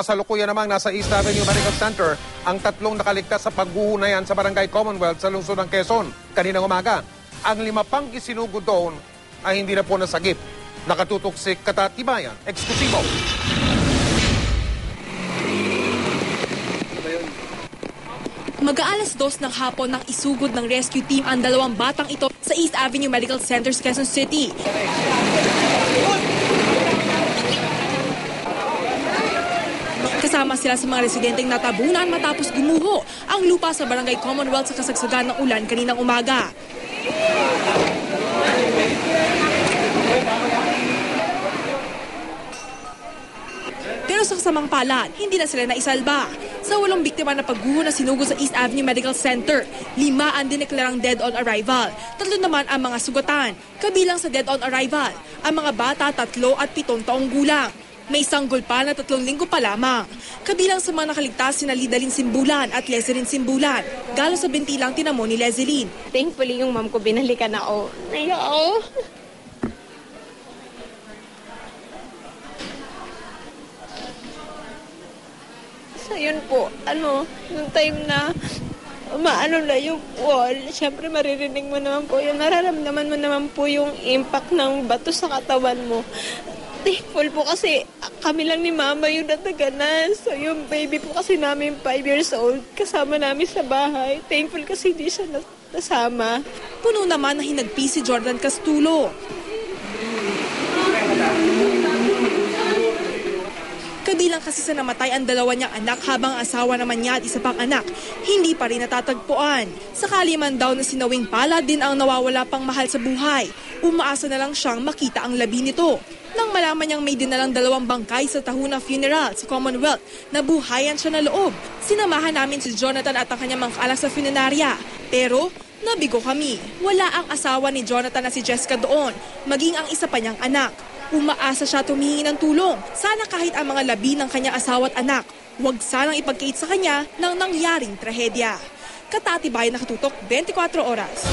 Kasalukuyan namang nasa East Avenue Medical Center ang tatlong nakaligtas sa paghuhunayan sa Barangay Commonwealth sa lungsod ng Quezon kaninang umaga. Ang 5 pang isinugod doon ay hindi na po nasagip. Nakatutok si Katatibayan. Eksklusibo. Mag-aalas 2 ng hapon nang isugod ng rescue team ang 2 batang ito sa East Avenue Medical Center, Quezon City. Kasama sila sa mga residenteng natabunan matapos gumuho ang lupa sa Barangay Commonwealth sa kasagsagan ng ulan kaninang umaga. Pero sa kasamang palad, hindi na sila naisalba. Sa 8 biktima na pagguho na sinugod sa East Avenue Medical Center, 5 ang dineklarang dead on arrival. 3 naman ang mga sugatan. Kabilang sa dead on arrival, ang mga bata 3 at 7 taong gulang. May sanggol pa na 3 linggo pa lamang. Kabilang sa mga nakaligtas sina Lidalin Simbulan at Leserin Simbulan. Galo sa bintilang tinamo ni Leserin. Thankfully yung mom ko binalikan ako. Ayaw. So yun po, yung time na umaano na yung wall, syempre maririnig mo naman po yun. Mararamdaman mo naman po yung impact ng bato sa katawan mo. Thankful po kasi kami lang ni mama yung nataganan. So yung baby po kasi namin 5 years old, kasama namin sa bahay. Thankful kasi hindi siya nasama. Puno naman na hinagpi si Jordan Castulo. Kabilang kasi sa namatay ang 2 niyang anak habang asawa naman niya at isa pang anak, hindi pa rin natatagpuan. Sakali man daw na sinawing palad din ang nawawala pang mahal sa buhay, umaasa na lang siyang makita ang labi nito. Nang malaman niyang may dinalang 2 bangkay sa Tahuna Funeral sa Commonwealth, nabuhayan siya na loob. Sinamahan namin si Jonathan at ang kanyang mga kaanak sa funeraria. Pero nabigo kami. Wala ang asawa ni Jonathan na si Jessica doon, maging ang isa pa niyang anak. Umaasa siya tumihingi ng tulong. Sana kahit ang mga labi ng kanyang asawa at anak, huwag sanang ipagkait sa kanya ng nangyaring trahedya. Katatibayan, nakatutok 24 oras.